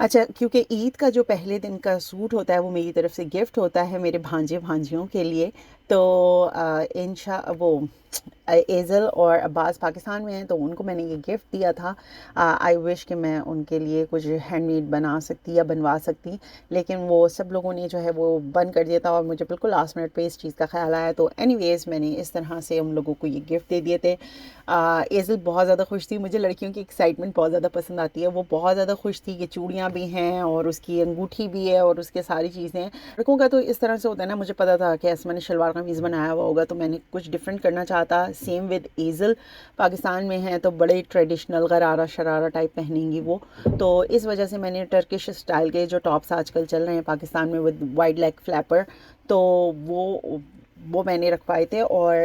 اچھا، کیونکہ عید کا جو پہلے دن کا سوٹ ہوتا ہے وہ میری طرف سے گفٹ ہوتا ہے میرے بھانجے بھانجیوں کے لیے، تو وہ ایزل اور عباس پاکستان میں ہیں تو ان کو میں نے یہ گفٹ دیا تھا. آئی وش کہ میں ان کے لیے کچھ ہینڈ میڈ بنا سکتی یا بنوا سکتی، لیکن وہ سب لوگوں نے جو ہے وہ بند کر دیا تھا اور مجھے بالکل لاسٹ منٹ پہ اس چیز کا خیال آیا، تو اینی ویز میں نے اس طرح سے ان لوگوں کو یہ گفٹ دے دیے تھے. ایزل بہت زیادہ خوش تھی، مجھے لڑکیوں کی ایکسائٹمنٹ بہت زیادہ پسند آتی ہے، وہ بہت زیادہ خوش تھی کہ چوڑیاں بھی ہیں اور اس کی انگوٹھی بھی ہے اور اس کے ساری چیزیں ہیں. لڑکوں کا تو اس طرح سے ہوتا ہے نا، مجھے پتا تھا کہ اسما نے شلوار قمیض بنایا ہوا ہوگا تو میں نے کچھ ڈفرینٹ کرنا چاہتا. سیم ود ایزل، پاکستان میں ہیں تو بڑے ٹریڈیشنل غرارہ شرارہ ٹائپ پہنیں گی وہ، تو اس وجہ سے میں نے ٹرکش اسٹائل کے جو ٹاپس آج کل چل رہے ہیں پاکستان میں ود وائڈ لیگ فلیپر، تو وہ میں نے رکھوائے تھے. اور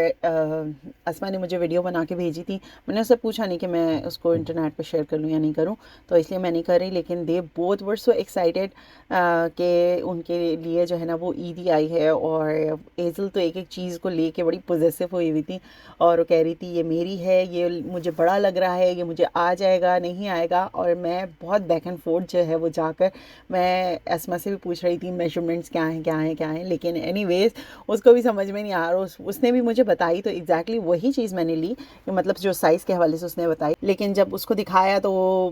اسما نے مجھے ویڈیو بنا کے بھیجی تھی، میں نے اس سے پوچھا نہیں کہ میں اس کو انٹرنیٹ پہ شیئر کر لوں یا نہیں کروں، تو اس لیے میں نہیں کر رہی. لیکن they both were so excited کہ ان کے لیے جو ہے نا وہ عیدی آئی ہے. اور ایزل تو ایک ایک چیز کو لے کے بڑی پوزیسو ہوئی ہوئی تھی اور وہ کہہ رہی تھی یہ میری ہے، یہ مجھے بڑا لگ رہا ہے، یہ مجھے آ جائے گا نہیں آئے گا. اور میں بہت بیک اینڈ فورتھ جو ہے وہ جا کر میں اسما سے بھی پوچھ رہی تھی میجرمنٹس کیا ہیں کیا ہیں کیا ہیں، لیکن اینی ویز اس کو بھی سمجھ میں نہیں آ رہا. اس نے بھی مجھے بتائی تو ایگزیکٹلی وہی چیز میں نے لی، مطلب جو سائز کے حوالے سے اس نے بتائی، لیکن جب اس کو دکھایا تو وہ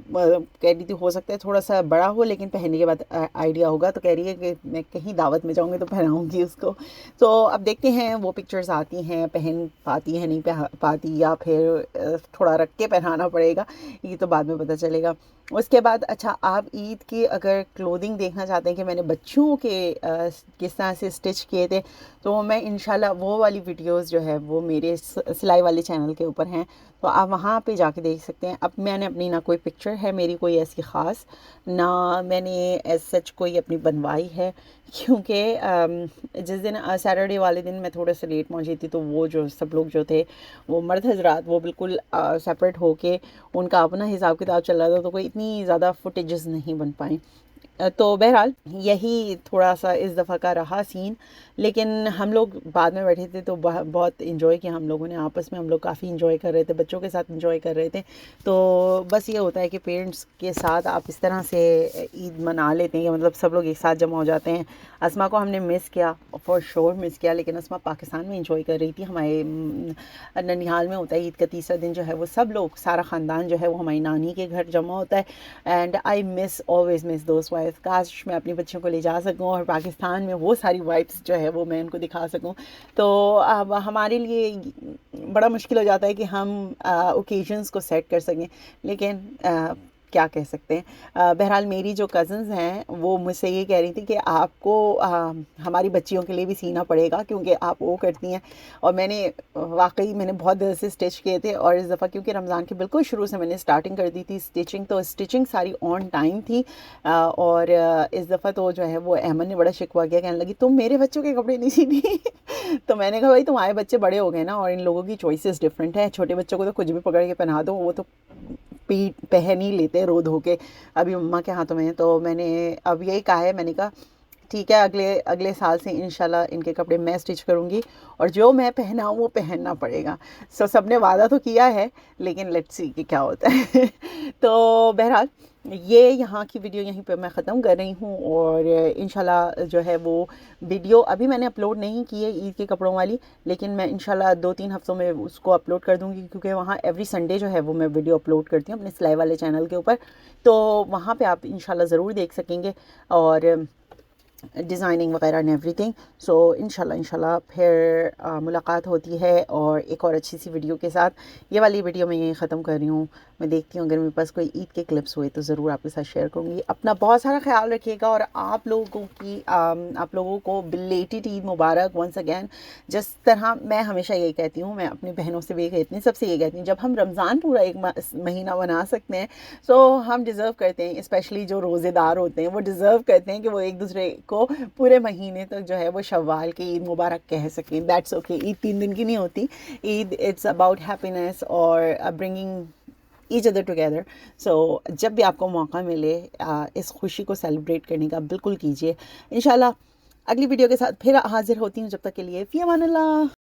کہہ رہی تھی ہو سکتا ہے تھوڑا سا بڑا ہو لیکن پہننے کے بعد آئیڈیا ہوگا. تو کہہ رہی ہے کہ میں کہیں دعوت میں جاؤں گی تو پہناؤں گی اس کو. تو اب دیکھتے ہیں وہ پکچرز آتی ہیں، پہن پاتی ہے نہیں پاتی، یا پھر تھوڑا رکھ کے پہنانا پڑے گا، یہ تو بعد میں پتہ چلے گا. اس کے بعد اچھا آپ عید کی اگر کلودنگ دیکھنا چاہتے ہیں کہ میں نے بچوں کے کس طرح سے اسٹچ کیے تھے، تو میں انشاءاللہ وہ والی ویڈیوز جو ہے وہ میرے سلائی والے چینل کے اوپر ہیں، تو آپ وہاں پہ جا کے دیکھ سکتے ہیں. اب میں نے اپنی نہ کوئی پکچر ہے میری کوئی ایسی خاص، نہ میں نے ایز سچ کوئی اپنی بنوائی ہے، کیونکہ جس دن سیٹرڈے والے دن میں تھوڑا سا لیٹ پہنچی تھی تو وہ جو سب لوگ جو تھے وہ مرد حضرات وہ بالکل سپریٹ ہو کے ان کا اپنا حساب کتاب چل رہا تھا، تو کوئی اتنی زیادہ فوٹیجز نہیں بن پائیں. تو بہرحال یہی تھوڑا سا اس دفعہ کا رہا سین، لیکن ہم لوگ بعد میں بیٹھے تھے تو بہت انجوائے کیا ہم لوگوں نے آپس میں، ہم لوگ کافی انجوائے کر رہے تھے، بچوں کے ساتھ انجوائے کر رہے تھے. تو بس یہ ہوتا ہے کہ پیرنٹس کے ساتھ آپ اس طرح سے عید منا لیتے ہیں کہ مطلب سب لوگ ایک ساتھ جمع ہو جاتے ہیں. اسما کو ہم نے مس کیا، فار شور مس کیا، لیکن اسما پاکستان میں انجوائے کر رہی تھی. ہمارے ننیہال میں ہوتا ہے عید کا تیسرا دن جو ہے وہ سب لوگ سارا خاندان جو ہے وہ ہماری نانی کے گھر جمع ہوتا ہے. And I always miss those vibes, کاش میں اپنی بچوں کو لے جا سکوں اور پاکستان میں وہ ساری وائبس جو ہے وہ میں ان کو دکھا سکوں. تو اب ہمارے لیے بڑا مشکل ہو جاتا ہے کہ ہم اوکیزنس کو سیٹ کر سکیں، لیکن کیا کہہ سکتے ہیں. بہرحال میری جو کزنز ہیں وہ مجھ سے یہ کہہ رہی تھی کہ آپ کو ہماری بچیوں کے لیے بھی سینا پڑے گا کیونکہ آپ وہ کرتی ہیں. اور میں نے واقعی میں نے بہت دیر سے اسٹچ کیے تھے، اور اس دفعہ کیونکہ رمضان کے بالکل شروع سے میں نے اسٹارٹنگ کر دی تھی اسٹچنگ، تو اسٹچنگ ساری آن ٹائم تھی. اور اس دفعہ تو جو ہے وہ احمد نے بڑا شکوہ کیا، کہنے لگی تم میرے بچوں کے کپڑے نہیں سیتی. تو میں نے کہا بھائی تمہارے بچے بڑے ہو گئے نا، اور ان لوگوں کی چوائسیز ڈفرینٹ ہیں. چھوٹے بچوں کو تو کچھ بھی پکڑ کے پہنا دو، وہ تو پہن ہی لیتے رو دھو کے، ابھی مما کے ہاتھوں میں ہے. تو میں نے اب یہی کہا ہے، میں نے کہا ٹھیک ہے اگلے سال سے انشاءاللہ ان کے کپڑے میں اسٹچ کروں گی، اور جو میں پہناؤں وہ پہننا پڑے گا. سب نے وعدہ تو کیا ہے، لیکن لیٹس سی کہ کیا ہوتا ہے. تو بہرحال یہ یہاں کی ویڈیو یہیں پہ میں ختم کر رہی ہوں، اور انشاءاللہ جو ہے وہ ویڈیو ابھی میں نے اپلوڈ نہیں کی ہے عید کے کپڑوں والی، لیکن میں انشاءاللہ 2-3 ہفتوں میں اس کو اپلوڈ کر دوں گی، کیونکہ وہاں ایوری سنڈے جو ہے وہ میں ویڈیو اپلوڈ کرتی ہوں اپنے سلائی والے چینل کے اوپر. تو وہاں پہ آپ انشاءاللہ ضرور دیکھ سکیں گے، اور ڈیزائننگ وغیرہ اینڈ ایوری تھنگ. سو انشاءاللہ پھر ملاقات ہوتی ہے اور ایک اور اچھی سی ویڈیو کے ساتھ. یہ والی ویڈیو میں یہیں ختم کر رہی ہوں. میں دیکھتی ہوں اگر میرے پاس کوئی عید کے کلپس ہوئے تو ضرور آپ کے ساتھ شیئر کروں گی. اپنا بہت سارا خیال رکھیے گا، اور آپ لوگوں کو بلیٹڈ عید مبارک ونس اگین. جس طرح میں ہمیشہ یہی کہتی ہوں، میں اپنی بہنوں سے بھی کہتی ہوں، سب سے یہ کہتی ہوں، جب ہم رمضان پورا ایک مہینہ بنا سکتے ہیں تو ہم ڈیزرو کرتے ہیں، اسپیشلی جو روزے دار ہوتے ہیں وہ ڈیزرو کرتے ہیں کہ وہ ایک دوسرے کو پورے مہینے تک جو ہے وہ شوال کی عید مبارک کہہ سکیں. That's okay. عید 3 دن کی نہیں ہوتی. عید اٹس اباؤٹ ہیپینس اور برنگنگ ایچ ادر ٹوگیدر. سو جب بھی آپ کو موقع ملے اس خوشی کو سیلیبریٹ کرنے کا بالکل کیجیے. انشاءاللہ اگلی ویڈیو کے ساتھ پھر حاضر ہوتی ہوں، جب تک کے لیے فی امان اللہ.